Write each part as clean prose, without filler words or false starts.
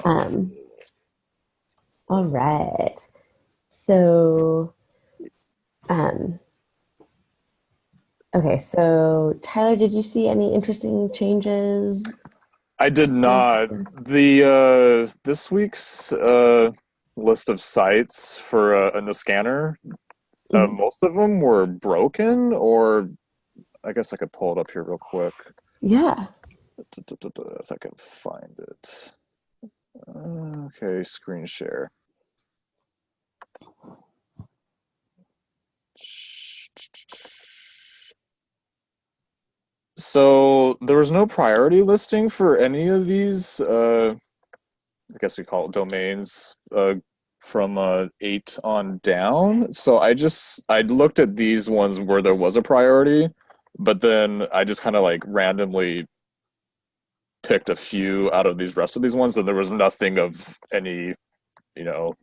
Um, all right. So, um, okay. So, Tyler, did you see any interesting changes? I did not. The this week's list of sites for in the scanner, Mhm. most of them were broken, or I guess I could pull it up here real quick Yeah. if I can find it. Okay, screen share. So there was no priority listing for any of these. I guess you call it domains. From 8 on down. So I looked at these ones where there was a priority, but then I just kind of like randomly picked a few out of these rest of these ones, and there was nothing of any, you know,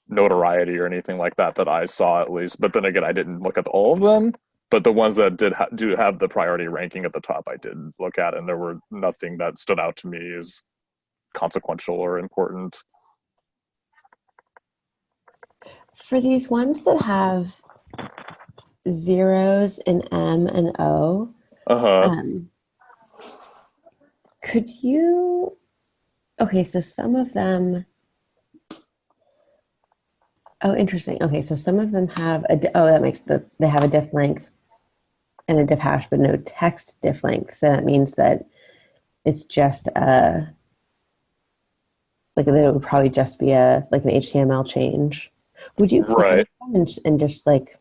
notoriety or anything like that that I saw at least. But then again, I didn't look at all of them. But the ones that do have the priority ranking at the top, I did look at, and there were nothing that stood out to me as consequential or important. For these ones that have zeros in M and O, Uh huh. um, could you? Okay, so some of them. Oh, interesting. Okay, so some of them have oh, that makes they have a diff length and a diff hash, but no text diff length. So that means that it's just like that it would probably just be a like an HTML change. Would you click on Right. them and just like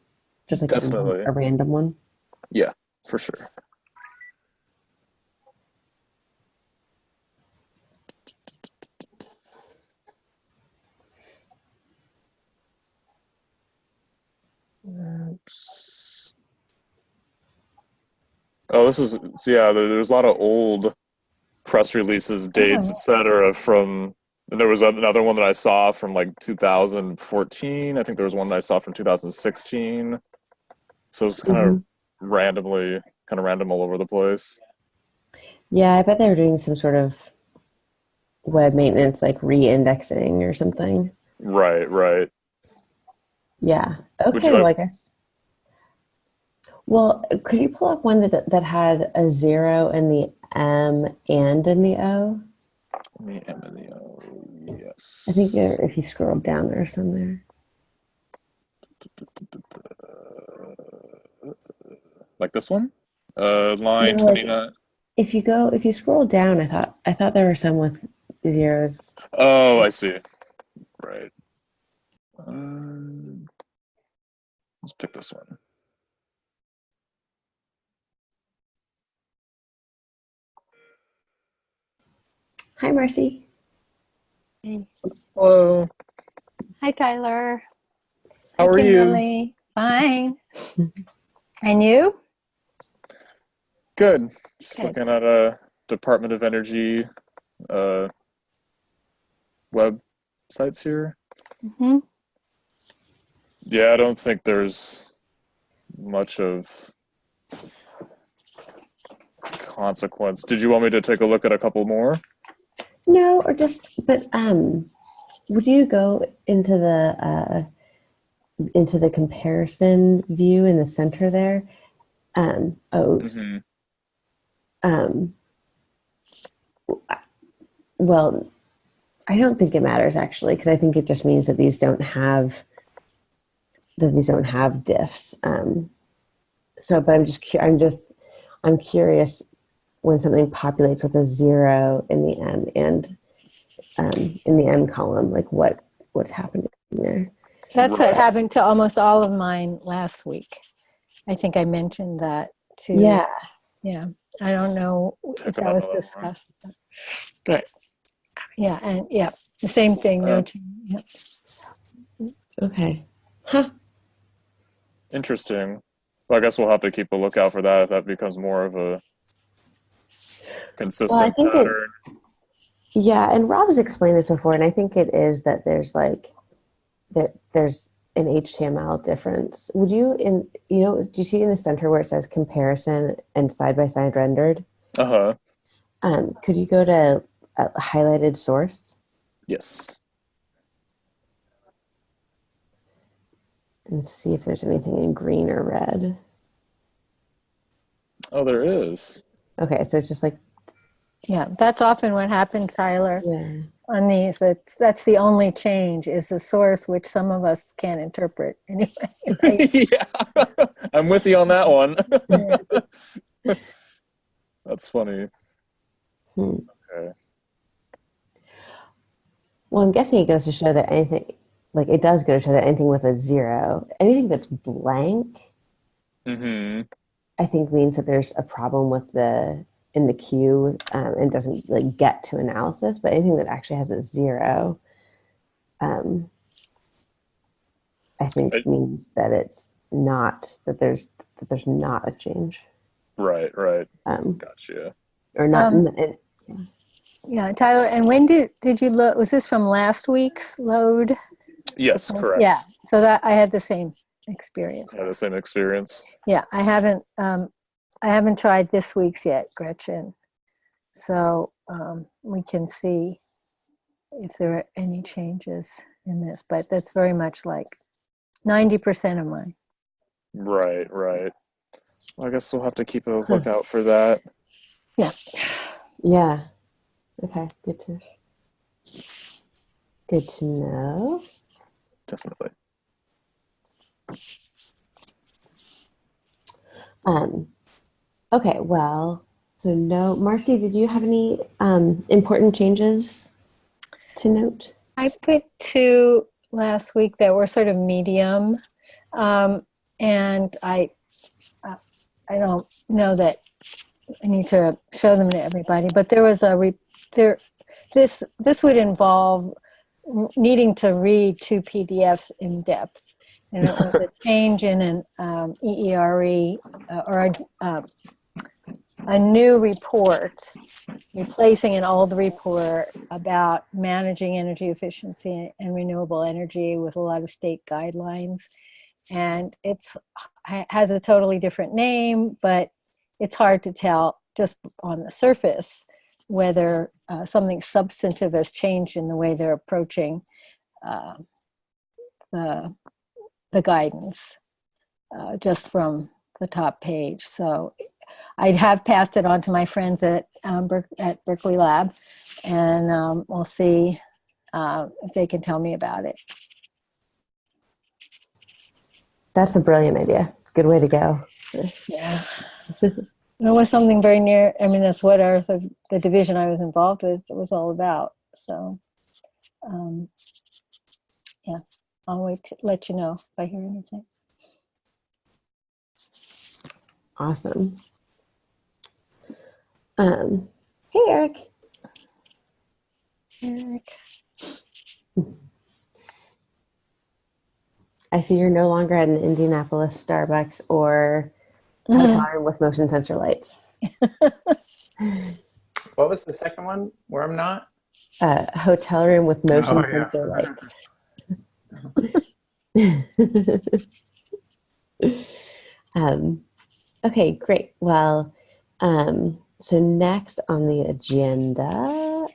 Definitely. a random one? Yeah, for sure. Oops. Oh, this is so yeah. There's a lot of old press releases, dates, Oh. etc. From and there was another one that I saw from like 2014. I think there was one that I saw from 2016. So it's Hmm. kind of random all over the place. Yeah, I bet they were doing some sort of web maintenance, like re-indexing or something. Right, right. Yeah. Would Okay. you? Well, I guess. Well, could you pull up one that had a zero in the M and in the O? Me, Emilio. I think Yes. if you scroll down there somewhere. Like this one? Line No, like 29. if you scroll down, I thought there were some with zeros. Oh, I see. Right. Um, let's pick this one. Hi, Marcy. Hey. Hello. Hi, Tyler. How Hi, are you? Kimberly. Fine. And you? Good. Just Good. looking at a Department of Energy uh, websites here. Hmm. Yeah, I don't think there's much of consequence. Did you want me to take a look at a couple more? No, or just but would you go into the comparison view in the center there? O's. Hmm. Um, well, I don't think it matters actually because I think it just means that these don't have diffs. So, but I'm curious when something populates with a zero in the M and in the M column, like what's happening there? That's what Right. happened to almost all of mine last week. I think I mentioned that too. Yeah. Yeah. I don't know if Pick that was another one. discussed, but yeah. And yeah, the same thing. No Uh, change. Yep. Okay. Huh. interesting. Well, I guess we'll have to keep a lookout for that if that becomes more of a Well, I consistent think it. pattern. Yeah, and Rob has explained this before, and I think it is that there's an HTML difference. Would you do you see in the center where it says comparison and side by side rendered? Uh huh. Could you go to highlighted source Yes. and see if there's anything in green or red? Oh, there is. Okay, so it's just like, Yeah, that's often what happens, Tyler, yeah. on these. That's the only change is the source, which some of us can't interpret anyway. Right? Yeah. I'm with you on that one. Yeah. That's funny. Hmm. Okay. Well, I'm guessing it goes to show that anything, like it does go to show that anything with a zero, anything that's blank, Mm-hmm. I think means that there's a problem with the in the queue and doesn't like get to analysis. But anything that actually has a zero, um, I think means that it's not that there's not a change, Right, right. um, Gotcha. or not. Yeah, Tyler, and when did you load? Was this from last week's load? Yes, Yeah, correct. so that I had the same experience. I had the same experience. Yeah, I haven't tried this week's yet, Gretchen. So we can see if there are any changes in this, but that's very much like 90% of mine. Right, right. Well, I guess we'll have to keep a Huh. lookout for that. Yeah. Yeah. Okay. Good to know. Definitely. Okay. Well. So no, Marcy, did you have any important changes to note? I picked two last week that were sort of medium, and I don't know that I need to show them to everybody, but there was this would involve needing to read two PDFs in depth, and it was a change in an EERE or a new report, replacing an old report about managing energy efficiency and renewable energy with a lot of state guidelines. And it has a totally different name, but it's hard to tell just on the surface whether something substantive has changed in the way they're approaching uh, the, the guidance just from the top page. So I have passed it on to my friends at Berkeley Lab, and we'll see if they can tell me about it. That's a brilliant idea. Good way to go. Yeah. It was something very near, I mean, that's what the division I was involved with was all about. So, yeah, I'll wait to let you know if I hear anything. Awesome. Hey, Eric. Eric. I see you're no longer at an Indianapolis Starbucks or hotel room with motion sensor lights. What was the second one where I'm not? Hotel room with motion sensor lights. Okay, great. Well, so next on the agenda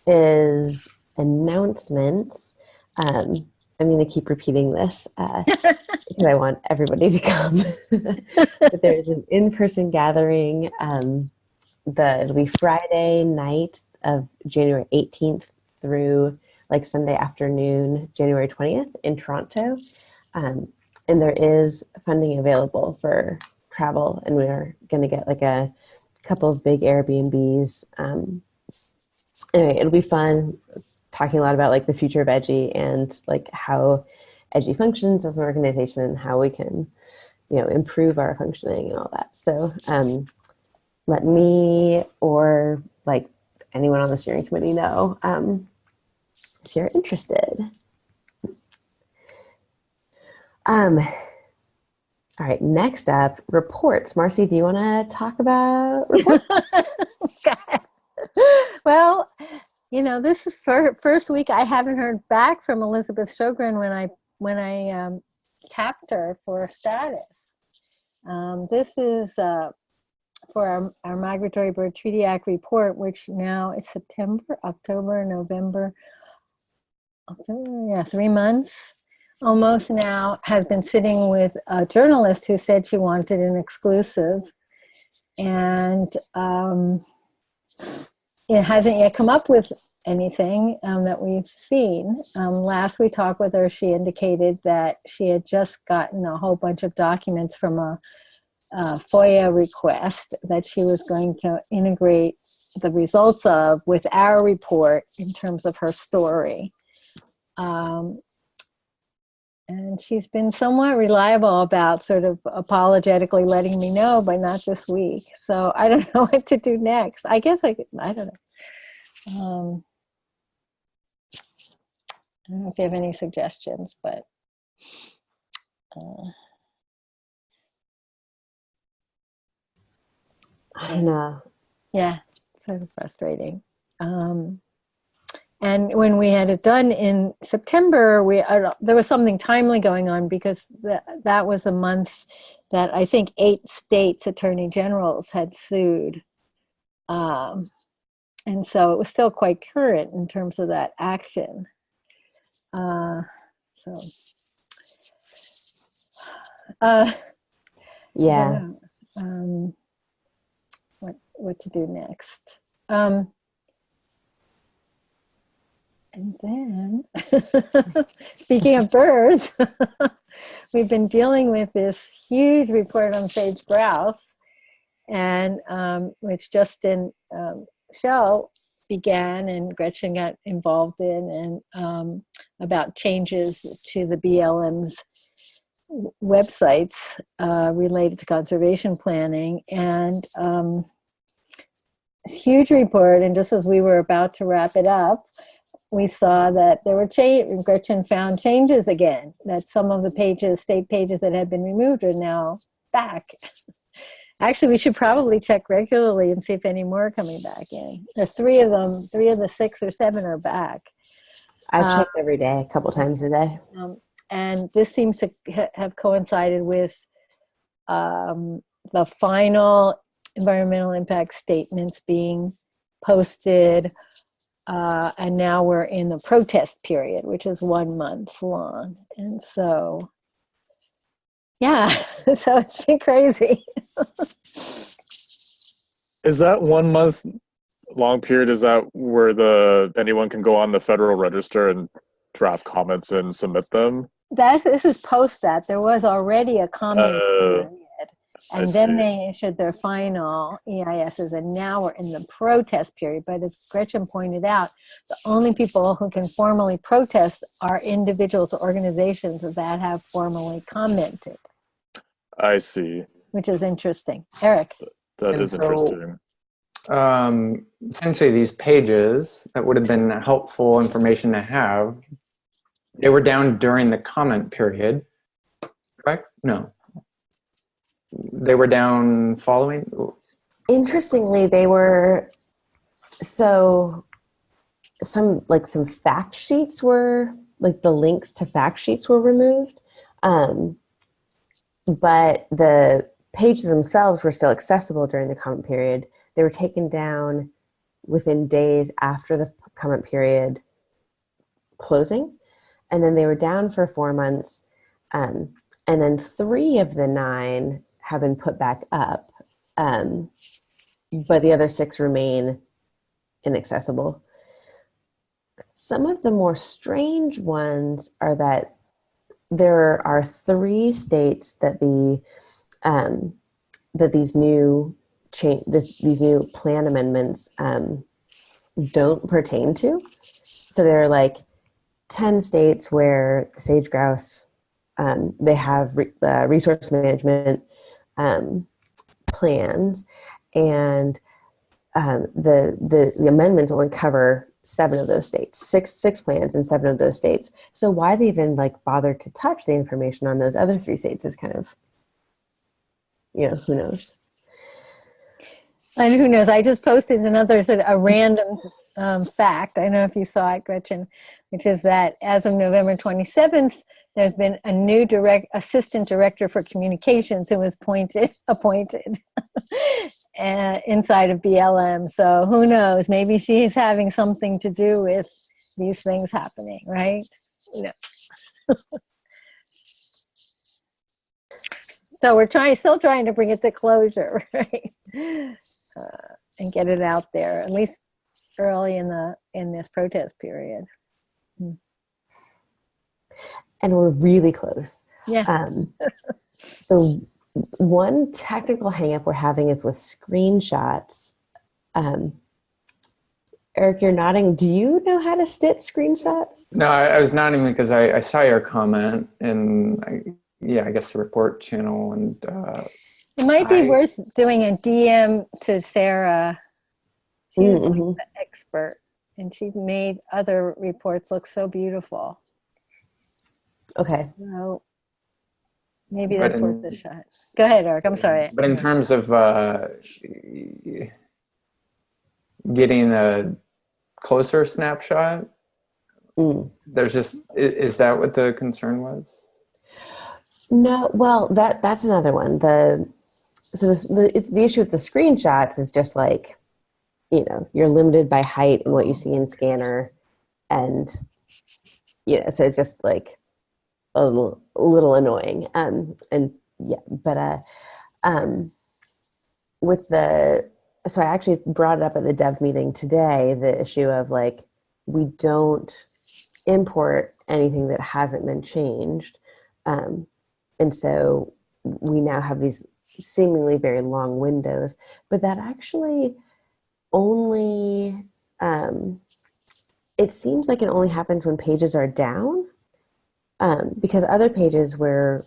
is announcements. I'm going to keep repeating this because I want everybody to come. But there's an in-person gathering. It'll be Friday night of January 18th through like Sunday afternoon, January 20th in Toronto. And there is funding available for travel, and we're going to get like a couple of big Airbnbs. Anyway, it'll be fun talking a lot about like the future of Edgy and like how Edgy functions as an organization and how we can, improve our functioning and all that. So let me or like anyone on the steering committee know if you're interested. All right, next up, reports. Marcy, do you want to talk about reports? Well, this is first week I haven't heard back from Elizabeth Sjogren when I tapped her for status. This is for our Migratory Bird Treaty Act report, which now is September, October, November, yeah, 3 months almost now, has been sitting with a journalist who said she wanted an exclusive. And it hasn't yet come up with anything that we've seen. Last we talked with her, she indicated that she had just gotten a whole bunch of documents from a FOIA request that she was going to integrate the results of with our report in terms of her story. And she's been somewhat reliable about sort of apologetically letting me know, but not this week. So I don't know what to do next. I guess I don't know. I don't know if you have any suggestions, but I don't know. yeah, sort of frustrating. And when we had it done in September, there was something timely going on because that was a month that I think 8 states' attorney generals had sued. And so it was still quite current in terms of that action. Yeah. What to do next? And then, speaking of birds, we've been dealing with this huge report on sage grouse, and which Justin Shell began and Gretchen got involved in, and about changes to the BLM's websites related to conservation planning. And huge report, and just as we were about to wrap it up, we saw that there were Gretchen found changes again, that some of the pages, state pages that had been removed are now back. Actually, we should probably check regularly and see if any more are coming back in. There are 3 of them, 3 of the 6 or 7 are back. I check every day, a couple times a day. And this seems to have coincided with the final environmental impact statements being posted. And now we're in the protest period, which is 1 month long. And so, yeah, so it's been crazy. Is that 1 month long period? Is that where anyone can go on the Federal Register and draft comments and submit them? This is post that. There was already a comment period. And then they issued their final EISs, and now we're in the protest period. But as Gretchen pointed out, the only people who can formally protest are individuals or organizations that have formally commented. I see. Which is interesting. Eric. That is interesting. Essentially, these pages that would have been helpful information to have, they were down during the comment period, correct? No. They were down following? Interestingly, they were, so some fact sheets were, like the links to fact sheets were removed, but the pages themselves were still accessible during the comment period. They were taken down within days after the comment period closing, and then they were down for 4 months, and then 3 of the 9 have been put back up, but the other 6 remain inaccessible. Some of the more strange ones are that there are 3 states that these new plan amendments don't pertain to. So there are like 10 states where the sage grouse, they have resource management plans, and the amendments only cover 7 of those states, six plans in 7 of those states. So why they even bother to touch the information on those other 3 states is kind of, who knows. And who knows? I just posted another sort of a random fact. I don't know if you saw it, Gretchen, which is that as of November 27th, there's been a new assistant director for communications who was appointed. inside of BLM. So who knows? Maybe she's having something to do with these things happening, right? No. So we're still trying to bring it to closure, right? And get it out there, at least early in this protest period. And we're really close. Yeah. The one technical hangup we're having is with screenshots. Eric, you're nodding. Do you know how to stitch screenshots? No, I was nodding because I saw your comment and I guess the report channel, and It might be worth doing a DM to Sarah. She's the expert, and she made other reports look so beautiful. Okay. So maybe that's worth a shot. Go ahead, Eric. I'm sorry. But in terms of getting a closer snapshot, there's just, is that what the concern was? No, well, that's another one. The issue with the screenshots is just like, you're limited by height and what you see in Scanner, and so it's just like a little annoying. So I actually brought it up at the dev meeting today, the issue of like, we don't import anything that hasn't been changed. And so we now have these seemingly very long windows, but that actually only, it seems like it only happens when pages are down, because other pages where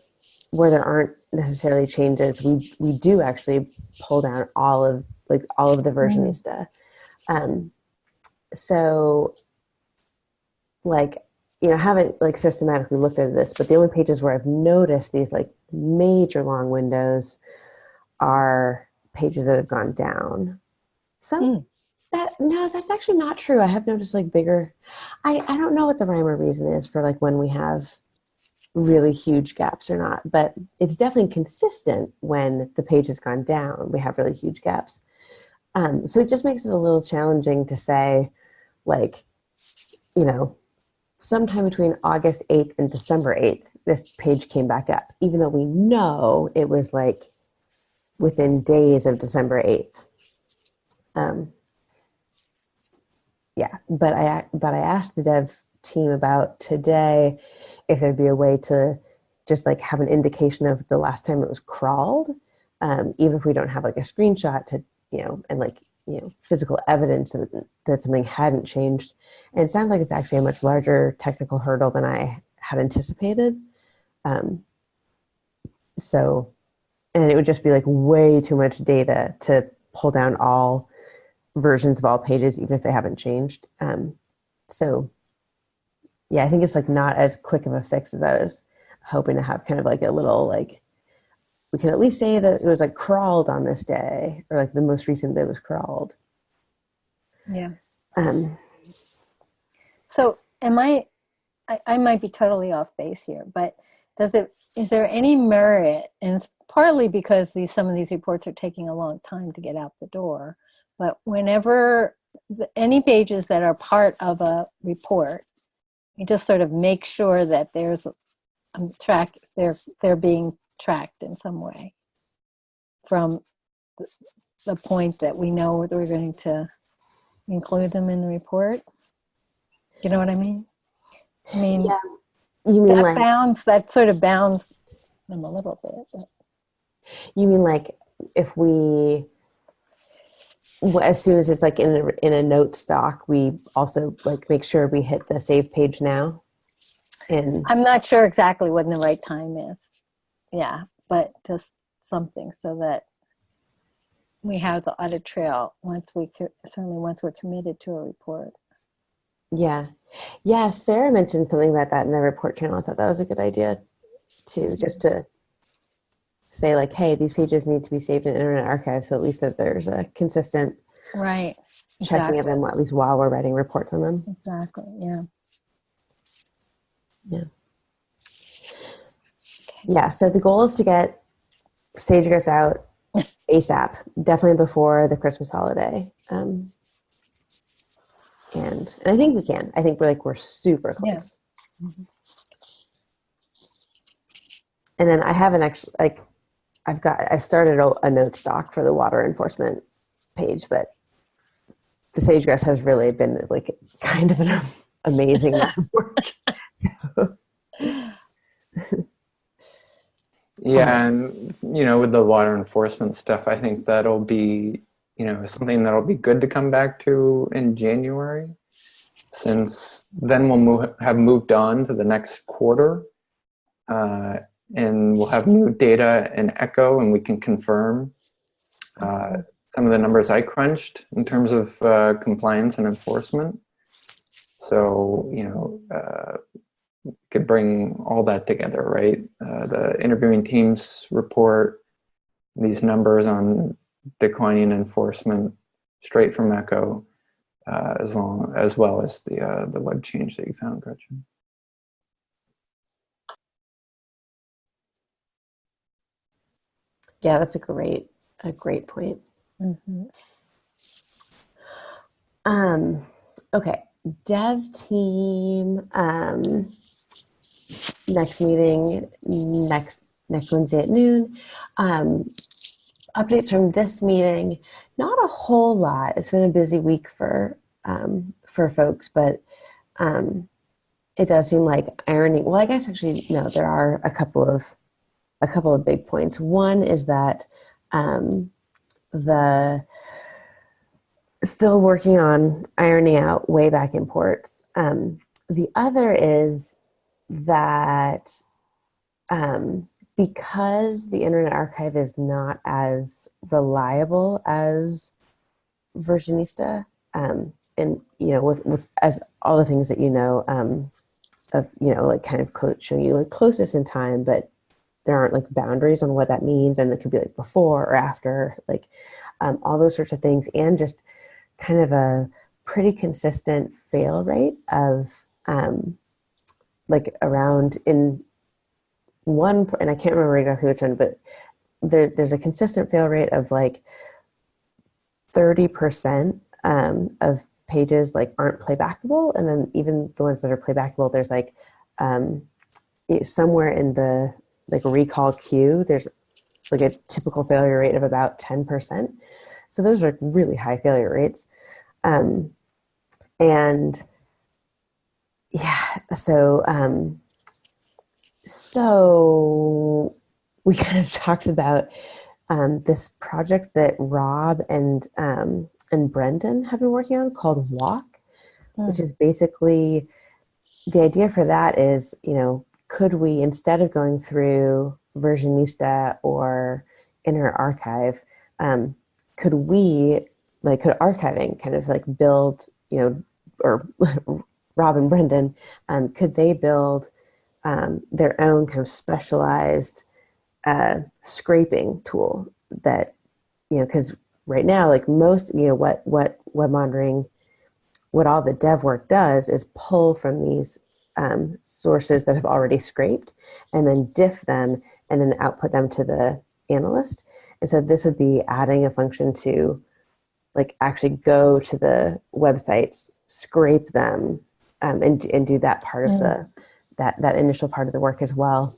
there aren't necessarily changes, we do actually pull down all of the versionista. So like, haven't like systematically looked at this, but the only pages where I've noticed these like major long windows are pages that have gone down. That's actually not true. I have noticed like bigger, I don't know what the rhyme or reason is for like when we have really huge gaps or not, but it's definitely consistent when the page has gone down, we have really huge gaps. So it just makes it a little challenging to say like, sometime between August 8th and December 8th, this page came back up, even though we know it was like within days of December 8th. But I asked the dev team about today if there'd be a way to just like have an indication of the last time it was crawled, even if we don't have like a screenshot to, and like, physical evidence that something hadn't changed. And it sounds like it's actually a much larger technical hurdle than I had anticipated. So, and it would just be like way too much data to pull down all versions of all pages, even if they haven't changed. So yeah, I think it's like not as quick of a fix as I was hoping to have, kind of like a little like, we can at least say that it was like crawled on this day, or like the most recent that was crawled. Yeah. So I might be totally off base here, but is there any merit, and it's partly because some of these reports are taking a long time to get out the door, but whenever any pages that are part of a report, you just sort of make sure that there's they're being tracked in some way from the point that we know that we're going to include them in the report. You know what I mean? I mean, yeah. You mean that sort of bounds them a little bit. But. You mean like if we, as soon as it's like in a note stock, we also like make sure we hit the save page now? And I'm not sure exactly when the right time is. Yeah, but just something so that we have the audit trail once we're committed to a report. Yeah. Sarah mentioned something about that in the report channel. I thought that was a good idea too, just to say like, hey, these pages need to be saved in Internet Archive, so at least that there's a consistent checking of them, at least while we're writing reports on them. Exactly. Yeah. Yeah. So the goal is to get SageGhost out ASAP, definitely before the Christmas holiday. And I think we can. I think we're super close. Yeah. Mm-hmm. And then I haven't actually I've started a notes doc for the water enforcement page, but the sagegrass has really been like kind of an amazing amount of work. Yeah, and with the water enforcement stuff, I think that'll be, something that'll be good to come back to in January, since then we'll have moved on to the next quarter, and we'll have new data in Echo, and we can confirm some of the numbers I crunched in terms of compliance and enforcement. So, could bring all that together, right? The interviewing teams report these numbers on declining enforcement straight from Echo, as well as the web change that you found, Gretchen. Yeah, that's a great point. Mm-hmm. Okay, dev team. Next meeting next Wednesday at noon. Updates from this meeting, not a whole lot. It's been a busy week for folks, but it does seem like ironing. Well, I guess actually no. There are a couple of big points. One is that the still working on ironing out way back imports. The other is that because the Internet Archive is not as reliable as Versionista, and with as all the things that of like kind of showing you like closeness in time, but there aren't like boundaries on what that means, and it could be like before or after, like all those sorts of things, and just kind of a pretty consistent fail rate of like around in one, and I can't remember exactly which one, but there's a consistent fail rate of like 30% of pages like aren't playbackable, and then even the ones that are playbackable, there's like somewhere in the like recall queue, there's like a typical failure rate of about 10%. So those are really high failure rates, and yeah, so we kind of talked about this project that Rob and Brendan have been working on called Walk, which is basically, the idea for that is, could we, instead of going through Versionista or Internet Archive, could archiving kind of like build, or Rob and Brendan, could they build their own kind of specialized scraping tool that, because right now, like most, what web monitoring, what all the dev work does is pull from these sources that have already scraped and then diff them and then output them to the analyst. And so this would be adding a function to like actually go to the websites, scrape them, and do that part of that initial part of the work as well.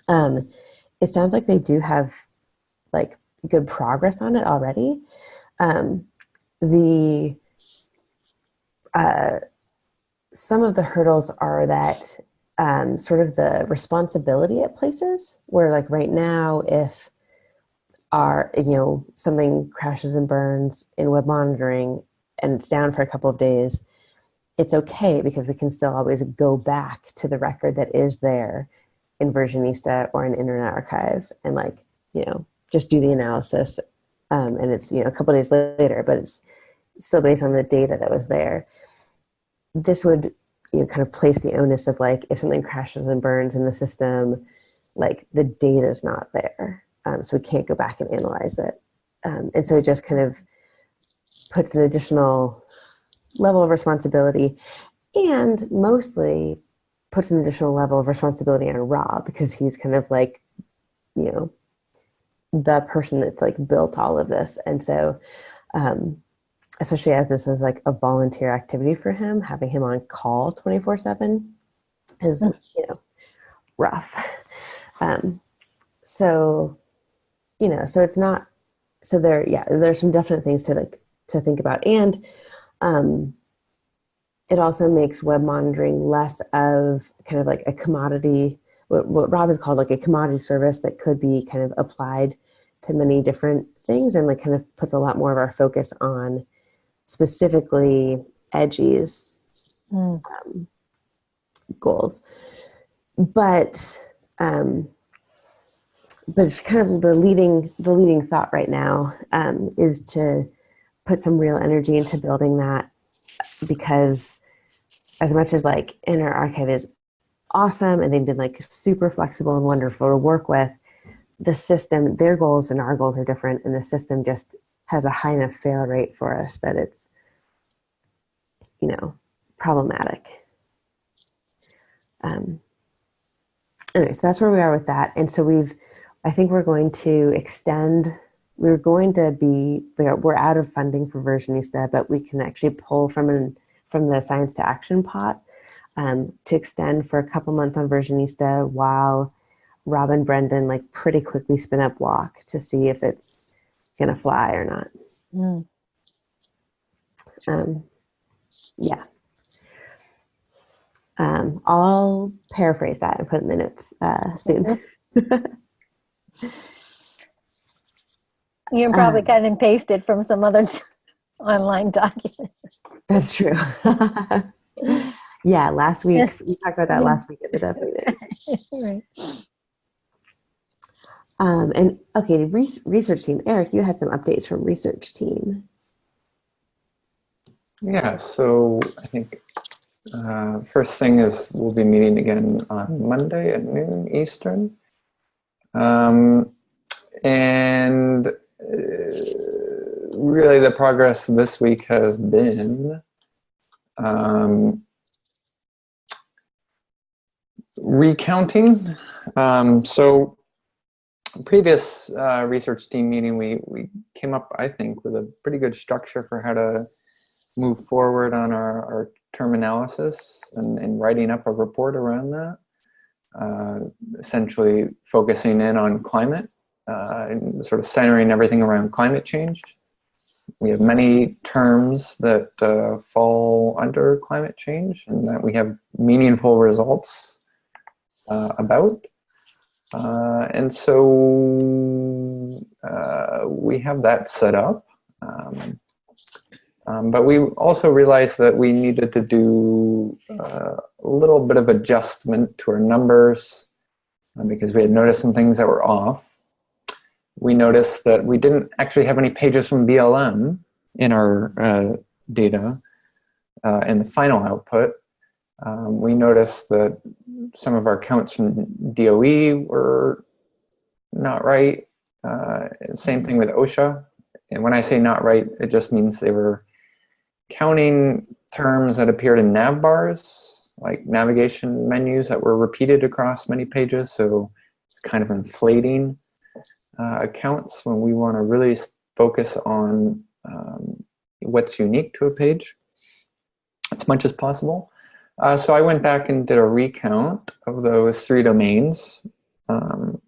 It sounds like they do have like good progress on it already. Some of the hurdles are that sort of the responsibility at places where, like right now, if something crashes and burns in web monitoring and it's down for a couple of days, it's okay because we can still always go back to the record that is there in Versionista or in Internet Archive and just do the analysis. And it's, a couple of days later, but it's still based on the data that was there. This would, kind of place the onus of like, if something crashes and burns in the system, like the data is not there. So we can't go back and analyze it. And so it just kind of puts an additional level of responsibility, and mostly puts an additional level of responsibility on Rob, because he's kind of like, the person that's like built all of this. And so, especially as this is like a volunteer activity for him, having him on call 24/7 is, rough. So, so it's not, so there's some definite things to think about. And it also makes web monitoring less of kind of like a commodity, what Rob has called like a commodity service that could be kind of applied to many different things, and like kind of puts a lot more of our focus on specifically edgy's goals. But it's kind of the leading thought right now is to put some real energy into building that, because as much as like Inner Archive is awesome and they've been like super flexible and wonderful to work with, the system, their goals and our goals are different, and the system just has a high enough fail rate for us that it's, problematic. Anyway, so that's where we are with that. And so I think we're going to extend, we're out of funding for Versionista, but we can actually pull from the Science to Action pot to extend for a couple months on Versionista while Rob and Brendan like pretty quickly spin up Walk to see if it's gonna fly or not. Yeah. I'll paraphrase that and put it in the notes soon. You can probably cut and paste it from some other online document. That's true. Yeah, we talked about that last week at the Dev Meeting. Right. And okay, research team. Eric, you had some updates from research team. Yeah, so I think first thing is we'll be meeting again on Monday at noon Eastern. And really the progress this week has been recounting. So previous research team meeting, we came up, I think, with a pretty good structure for how to move forward on our term analysis and writing up a report around that, essentially focusing in on climate and sort of centering everything around climate change. We have many terms that fall under climate change and that we have meaningful results about. And so we have that set up. But we also realized that we needed to do a little bit of adjustment to our numbers because we had noticed some things that were off. We noticed that we didn't actually have any pages from BLM in our data in the final output. We noticed that some of our counts from DOE were not right. Same thing with OSHA. And when I say not right, it just means they were counting terms that appeared in nav bars, like navigation menus that were repeated across many pages. So it's kind of inflating accounts when we want to really focus on what's unique to a page as much as possible. So I went back and did a recount of those 3 domains. And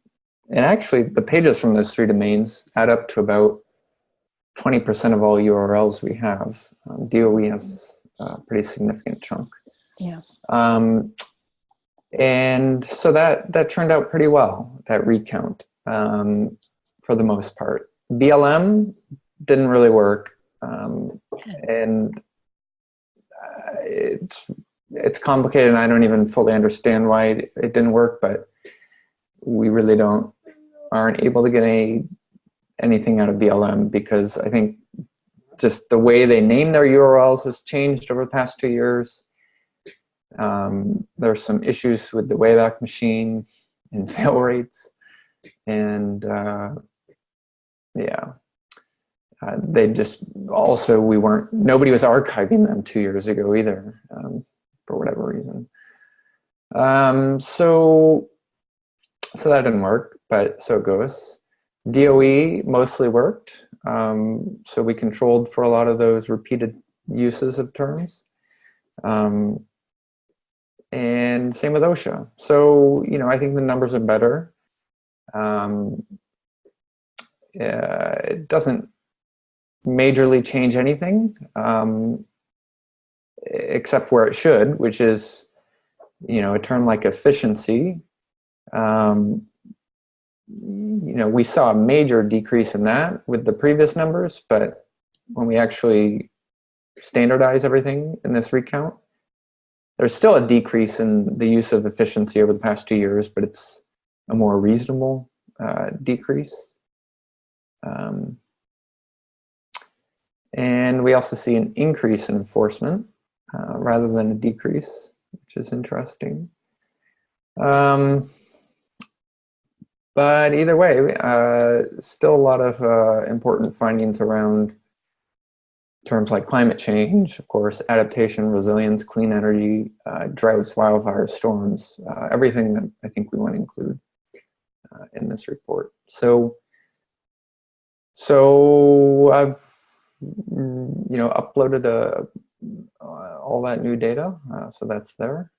actually, the pages from those 3 domains add up to about 20% of all URLs we have. DOE has a pretty significant chunk. Yeah. And so that turned out pretty well, that recount, for the most part. BLM didn't really work. And it's complicated, and I don't even fully understand why it didn't work, but we really aren't able to get anything out of BLM because I think just the way they name their URLs has changed over the past 2 years. There's some issues with the Wayback Machine and fail rates, and they just also nobody was archiving them 2 years ago either, for whatever reason. So that didn't work, but so it goes. DOE mostly worked. So we controlled for a lot of those repeated uses of terms. And same with OSHA. So, I think the numbers are better. It doesn't majorly change anything, except where it should, which is, a term like efficiency. We saw a major decrease in that with the previous numbers, but when we actually standardize everything in this recount, there's still a decrease in the use of efficiency over the past 2 years, but it's a more reasonable decrease. And we also see an increase in enforcement rather than a decrease, which is interesting. But either way, still a lot of important findings around terms like climate change, of course, adaptation, resilience, clean energy, droughts, wildfires, storms, everything that I think we want to include in this report. So I've uploaded all that new data, so that's there.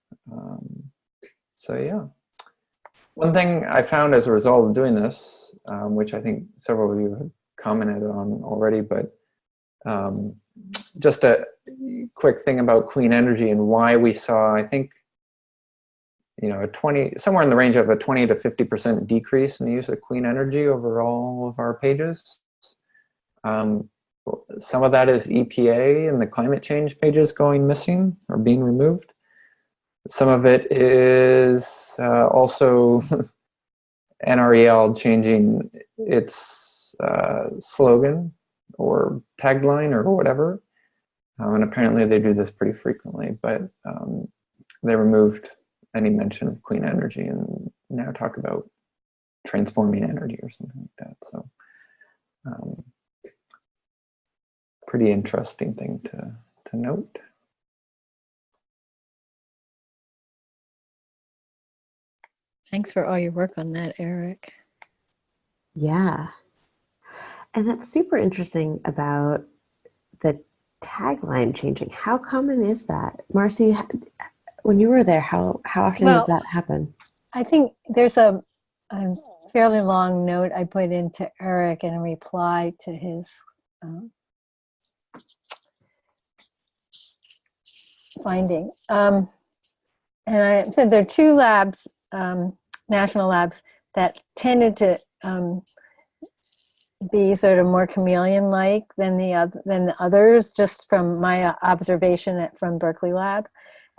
So yeah. One thing I found as a result of doing this, which I think several of you have commented on already, but just a quick thing about clean energy and why we saw, I think, somewhere in the range of a 20 to 50% decrease in the use of clean energy over all of our pages. Some of that is EPA and the climate change pages going missing or being removed. Some of it is also NREL changing its slogan or tagline or whatever. And apparently they do this pretty frequently, but they removed any mention of clean energy and now talk about transforming energy or something like that. So pretty interesting thing to note. Thanks for all your work on that, Eric. Yeah. And that's super interesting about the tagline changing. How common is that? Marcy, when you were there, how often does that happen? I think there's a fairly long note I put into Eric in reply to his finding. And I said there are two labs, national labs, that tended to be sort of more chameleon-like than the others, just from my observation from Berkeley Lab.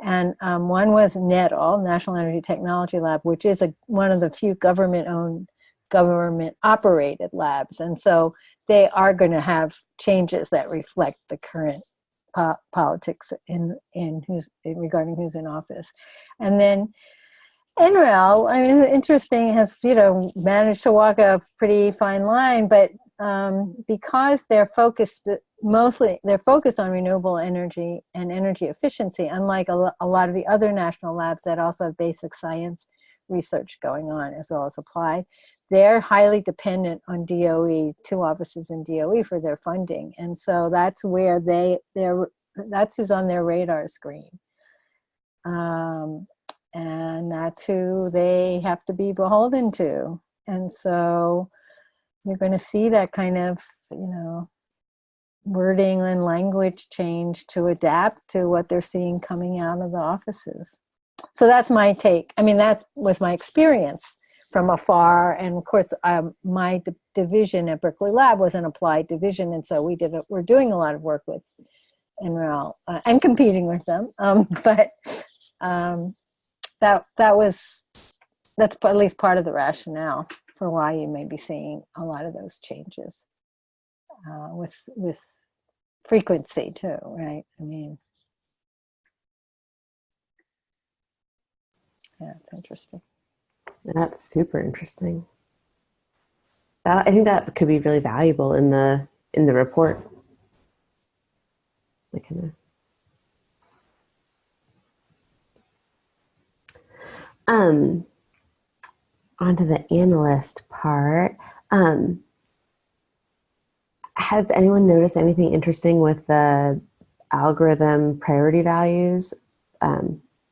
And one was NETL, National Energy Technology Lab, which is one of the few government-owned, government-operated labs. And so they are going to have changes that reflect the current politics regarding who's in office. And then NREL, I mean, interesting, has managed to walk a pretty fine line, but because they're focused on renewable energy and energy efficiency, unlike a lot of the other national labs that also have basic science research going on as well as applied, they're highly dependent on DOE, two offices in DOE for their funding, and so that's where that's who's on their radar screen. And that's who they have to be beholden to. And so you're going to see that kind of, wording and language change to adapt to what they're seeing coming out of the offices. So that's my take. I mean, that was my experience from afar. And of course, my division at Berkeley Lab was an applied division. And so we're doing a lot of work with NREL and competing with them. That's at least part of the rationale for why you may be seeing a lot of those changes with frequency too, right? I mean, yeah, it's interesting. That's super interesting. I think that could be really valuable in the report. Onto the analyst part. Has anyone noticed anything interesting with the algorithm priority values?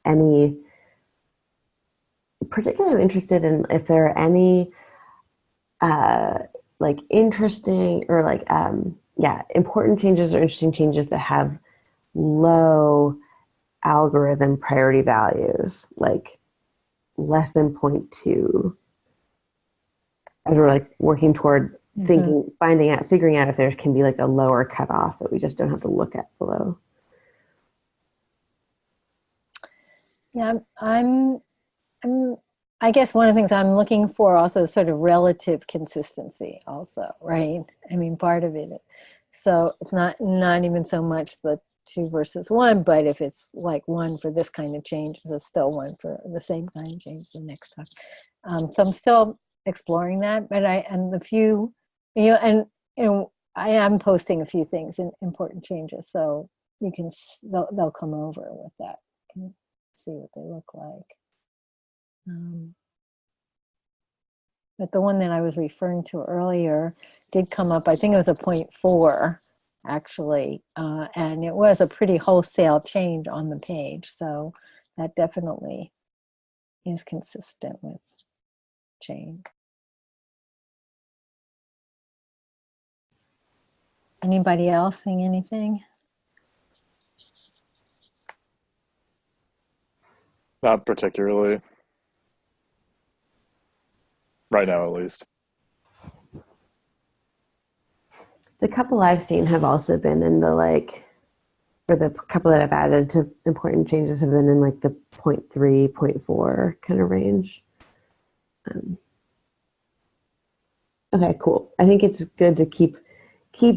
Any particularly interested in if there are any like interesting or like important changes or interesting changes that have low algorithm priority values, like less than 0.2, as we're like working toward thinking, figuring out if there can be like a lower cutoff that we just don't have to look at below. Yeah, I guess one of the things I'm looking for also is sort of relative consistency also, right? I mean, part of it. So it's not even so much the 2 versus 1, but if it's like 1 for this kind of change, it's still 1 for the same kind of change the next time. So I'm still exploring that, but I am posting a few things in important changes, so you can they'll come over with that. You can see what they look like. But the one that I was referring to earlier did come up. I think it was a 0.4 actually, and it was a pretty wholesale change on the page. So that definitely is consistent with change. Anybody else seeing anything? Not particularly. Right now, at least. The couple I've seen have also been in the like, for the couple that I've added to important changes have been in like the 0.3, 0.4 kind of range. Okay, cool. I think it's good to keep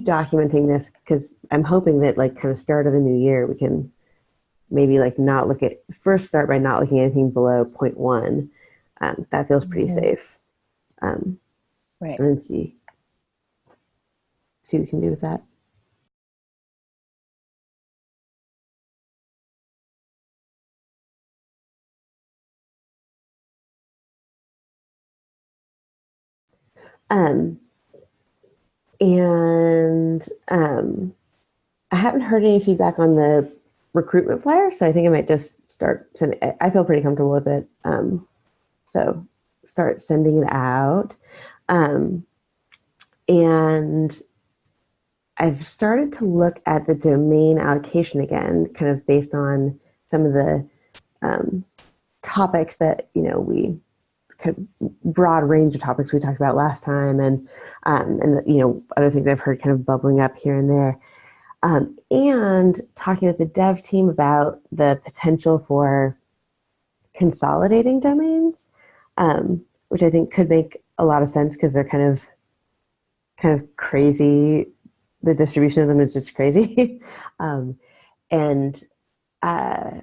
documenting this, because I'm hoping that like kind of start of the new year, we can maybe like not look at, first start by not looking at anything below 0.1. That feels pretty safe. Right. And then see what we can do with that. I haven't heard any feedback on the recruitment flyer, so I think I might just start sending. I feel pretty comfortable with it, so start sending it out. And I've started to look at the domain allocation again, kind of based on some of the topics that we kind of broad range of topics we talked about last time, and other things I've heard kind of bubbling up here and there, and talking with the dev team about the potential for consolidating domains, which I think could make a lot of sense because they're kind of crazy. The distribution of them is just crazy, and so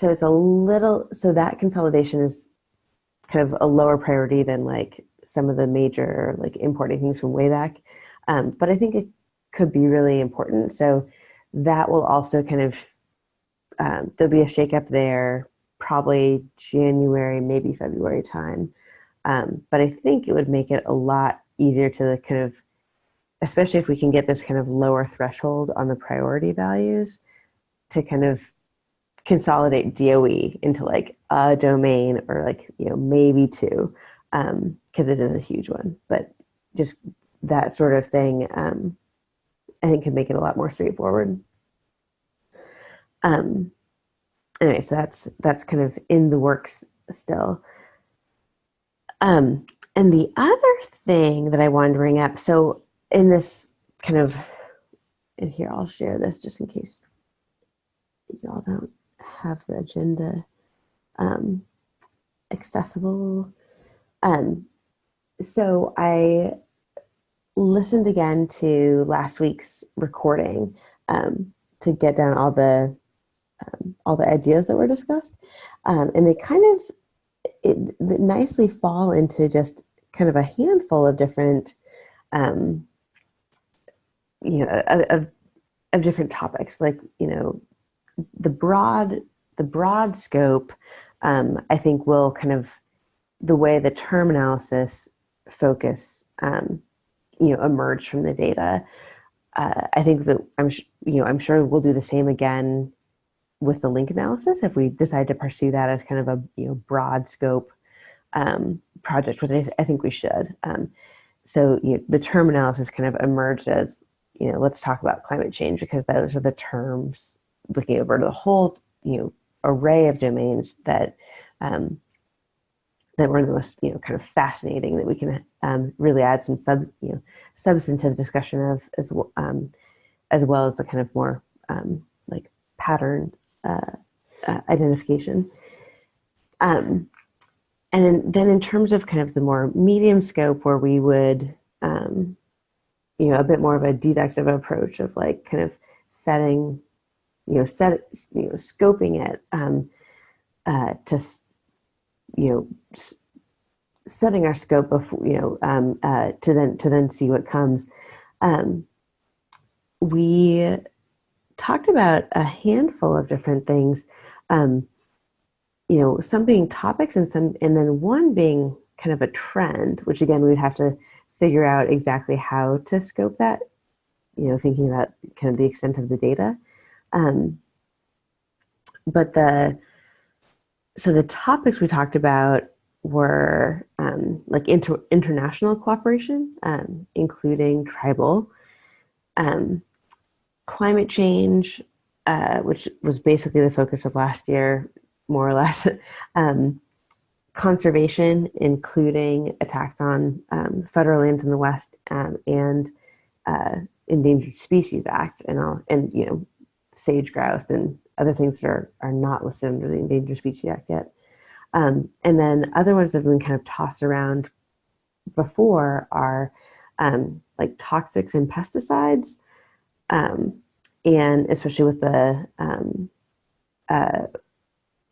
it's a little. So that consolidation is kind of a lower priority than like some of the major like importing things from way back, but I think it could be really important. So that will also kind of there'll be a shakeup there, probably January, maybe February time. But I think it would make it a lot easier to kind of, especially if we can get this kind of lower threshold on the priority values, to kind of consolidate DOE into like a domain or like, maybe 2, because it is a huge one. But just that sort of thing, I think could make it a lot more straightforward. Anyway, so that's kind of in the works still. And the other thing that I wanted to bring up, so in this kind of, and here I'll share this just in case y'all don't have the agenda accessible. So I listened again to last week's recording to get down all the ideas that were discussed, and they kind of nicely fall into just kind of a handful of different of different topics, like the broad scope. I think will kind of, the way the term analysis focus, emerged from the data. I think that I'm sure we'll do the same again with the link analysis if we decide to pursue that as kind of a broad scope project, which I think we should. So the term analysis kind of emerged as, let's talk about climate change, because those are the terms looking over the whole array of domains that were the most kind of fascinating, that we can really add some substantive discussion of, as well as the kind of more like pattern identification. And then in terms of kind of the more medium scope, where we would a bit more of a deductive approach of like kind of setting, scoping it to setting our scope before, to then see what comes. We talked about a handful of different things, some being topics and then one being kind of a trend, which again, we'd have to figure out exactly how to scope that, thinking about kind of the extent of the data. But so the topics we talked about were like international cooperation, including tribal, climate change, which was basically the focus of last year, more or less, conservation, including attacks on federal lands in the West, and Endangered Species Act, and sage grouse and other things that are not listed under the Endangered Species Act yet. And then other ones that have been kind of tossed around before are like toxics and pesticides, and especially with the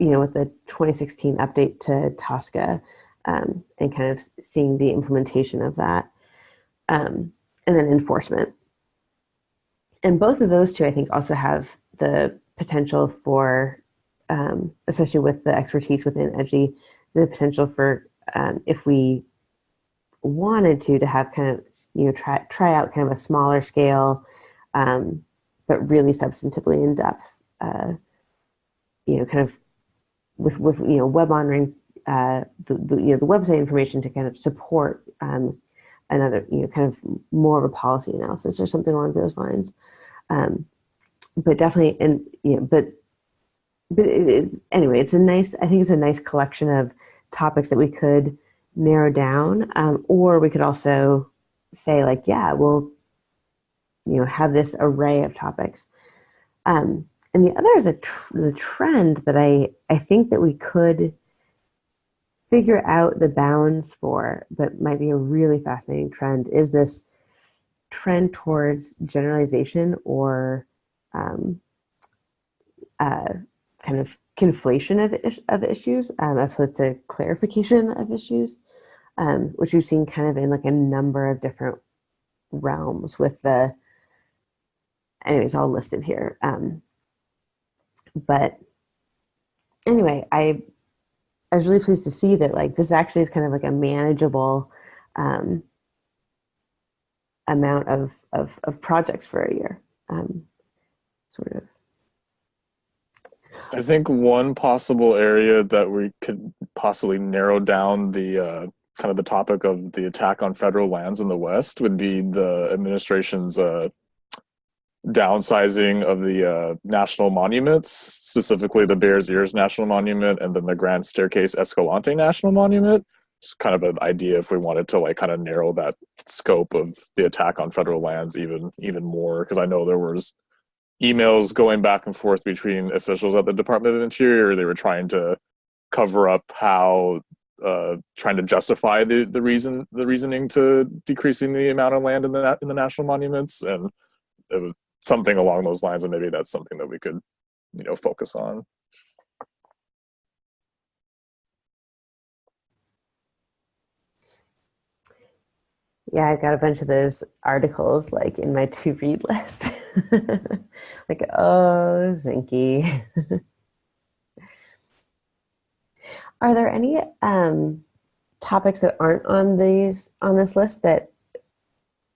with the 2016 update to TSCA, and kind of seeing the implementation of that, and then enforcement. And both of those two, I think, also have the potential for, especially with the expertise within EDGI, the potential for, if we wanted to have kind of, try out kind of a smaller scale, but really substantively in depth, kind of with web monitoring, the website information to kind of support another, kind of more of a policy analysis or something along those lines. But definitely, and but it is, anyway, it's I think it's a nice collection of topics that we could narrow down, or we could also say like, yeah, we'll have this array of topics. And the other is the trend that I think that we could figure out the bounds for, but might be a really fascinating trend, is this trend towards generalization or kind of conflation of issues, as opposed to clarification of issues, which we've seen kind of in like a number of different realms with the, anyway, it's all listed here. But anyway, I was really pleased to see that like this actually is kind of like a manageable amount of projects for a year, sort of. I think one possible area that we could possibly narrow down the kind of the topic of the attack on federal lands in the West would be the administration's downsizing of the national monuments, specifically the Bears Ears National Monument and then the Grand Staircase Escalante National Monument. It's kind of an idea if we wanted to like kind of narrow that scope of the attack on federal lands even more, because I know there was emails going back and forth between officials at the Department of Interior. They were trying to cover up how trying to justify the reasoning to decreasing the amount of land in the national monuments, and it was something along those lines, and maybe that's something that we could focus on. Yeah, I've got a bunch of those articles like in my to read list. Like, oh, Zinky. Are there any topics that aren't on this list that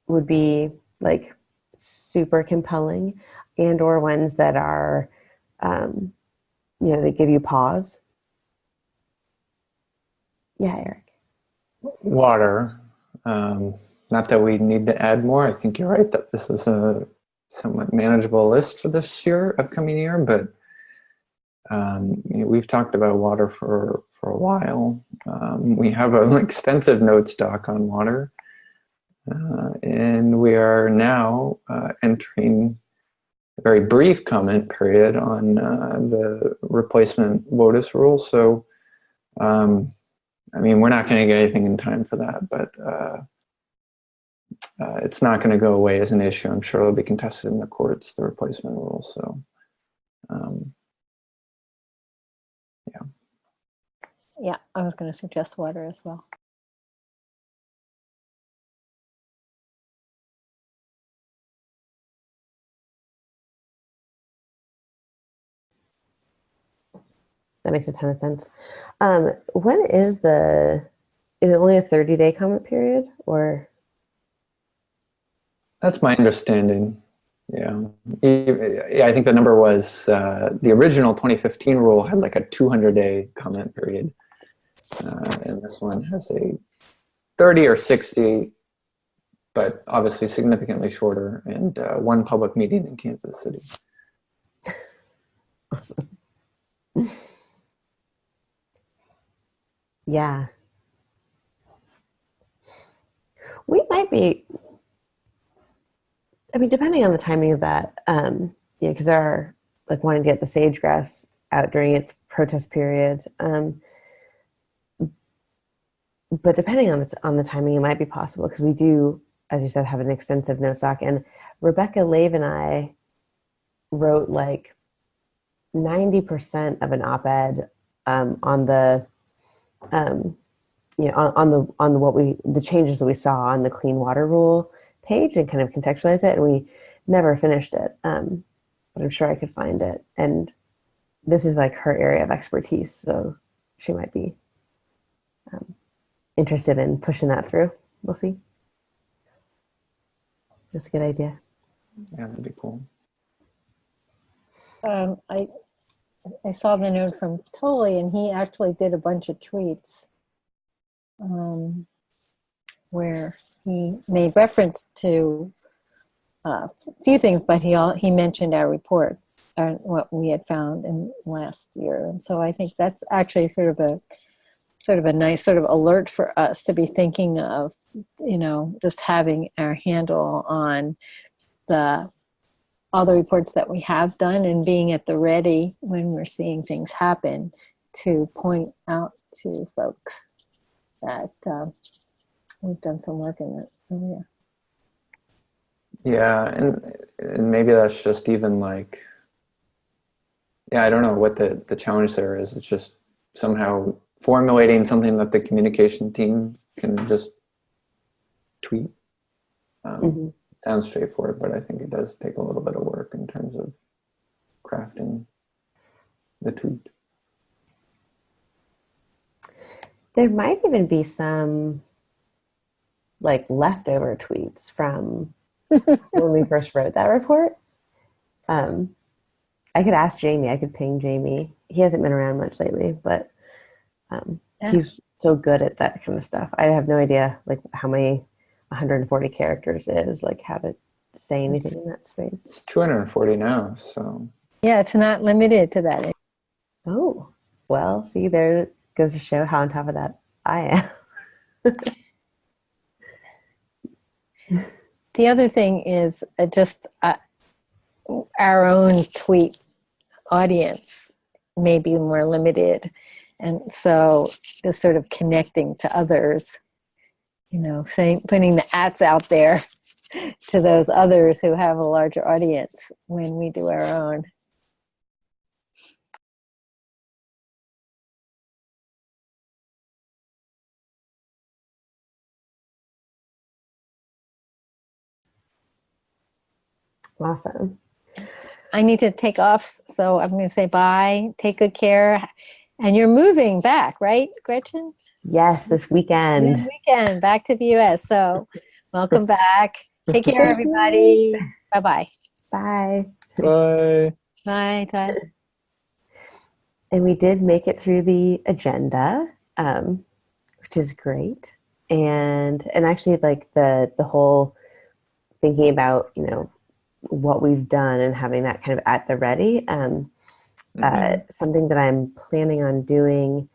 would be like super compelling, and or ones that are, they give you pause? Yeah, Eric. Water. Not that we need to add more. I think you're right that this is a somewhat manageable list for this upcoming year, but we've talked about water for a while. We have an extensive notes doc on water, and we are now entering a very brief comment period on the replacement WOTUS rule. So, we're not going to get anything in time for that, but it's not going to go away as an issue. I'm sure it'll be contested in the courts, the replacement rule. So, yeah. Yeah, I was going to suggest water as well. That makes a ton of sense. When is it only a 30-day comment period, or? That's my understanding. Yeah. Yeah, I think the number was the original 2015 rule had like a 200-day comment period. And this one has a 30 or 60, but obviously significantly shorter, and one public meeting in Kansas City. Awesome. Yeah. We might be, depending on the timing of that, because there are like wanting to get the sage-grouse out during its protest period. But depending on the timing, it might be possible, because we do, as you said, have an extensive notes doc. And Rebecca Lave and I wrote like 90% of an op-ed on the the changes that we saw on the clean water rule page, and kind of contextualize it. And we never finished it, but I'm sure I could find it. And this is like her area of expertise, so she might be interested in pushing that through. We'll see. That's a good idea. Yeah, that'd be cool. I saw the note from Tully, and he actually did a bunch of tweets where he made reference to a few things, but he mentioned our reports and what we had found in last year. And so I think that's actually sort of a nice sort of alert for us to be thinking of, just having our handle on all the reports that we have done, and being at the ready when we're seeing things happen to point out to folks that we've done some work in that area. Yeah, and maybe that's just even like, I don't know what the challenge there is. It's just somehow formulating something that the communication team can just tweet. Sounds straightforward, but I think it does take a little bit of work in terms of crafting the tweet. There might even be some like leftover tweets from when we first wrote that report. I could ask Jamie. I could ping Jamie. He hasn't been around much lately, but he's so good at that kind of stuff. I have no idea like how many 140 characters is, like how to say anything in that space. It's 240 now, so. Yeah, it's not limited to that. Oh, well, see, there goes to show how on top of that I am. The other thing is just our own tweet audience may be more limited. And so just sort of connecting to others, putting the ats out there to those others who have a larger audience when we do our own. Awesome. I need to take off, so I'm going to say bye. Take good care. And you're moving back, right, Gretchen? Yes, this weekend. This weekend, back to the U.S. So welcome back. Take care, Thank you. everybody. Bye-bye. Bye. Bye. Bye, Todd. And we did make it through the agenda, which is great. And actually, like the whole thinking about, you know, what we've done and having that kind of at the ready. Something that I'm planning on doing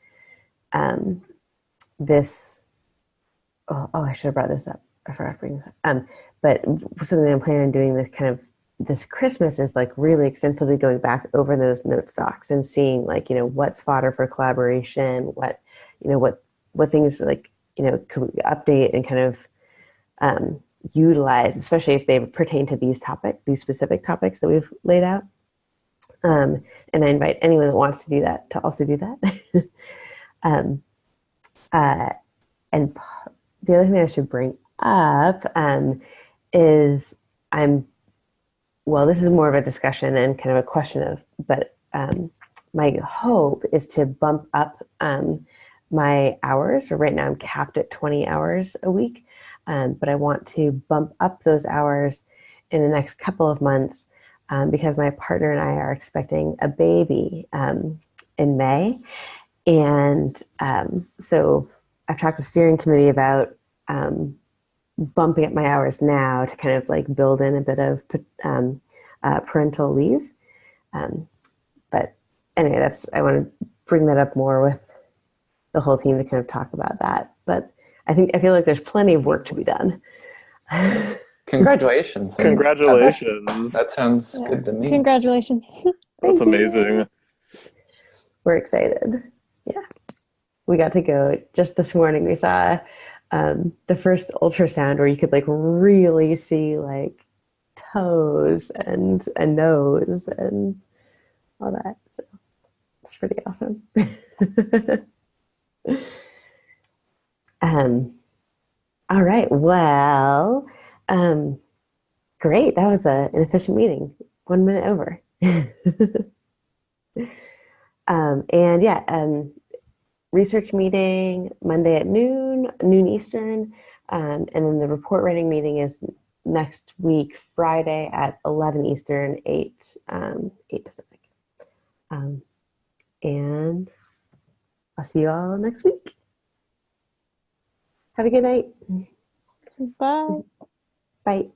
this. Oh, I should have brought this up. I forgot to bring this up. But something I'm planning on doing this Christmas is like really extensively going back over those note stocks and seeing, like, you know, what's fodder for collaboration, what, you know, what things, like, you know, could we update and kind of utilize, especially if they pertain to these specific topics that we've laid out. And I invite anyone that wants to do that to also do that. And the other thing I should bring up is this is more of a discussion and kind of a question of, but my hope is to bump up my hours. So right now I'm capped at 20 hours a week, but I want to bump up those hours in the next couple of months because my partner and I are expecting a baby in May. And so I've talked to steering committee about bumping up my hours now to kind of like build in a bit of parental leave. But anyway, I want to bring that up more with the whole team to kind of talk about that. But I feel like there's plenty of work to be done. Congratulations. Congratulations. That sounds good to me. Congratulations. That's Thank you. amazing. We're excited. Yeah. We got to go just this morning. We saw the first ultrasound where you could like really see like toes and a nose and all that. So it's pretty awesome. All right. Well, great. That was an efficient meeting. 1 minute over. Research meeting Monday at noon Eastern. And then the report writing meeting is next week, Friday at 11 Eastern, 8 Pacific. And I'll see you all next week. Have a good night. Bye. Bye.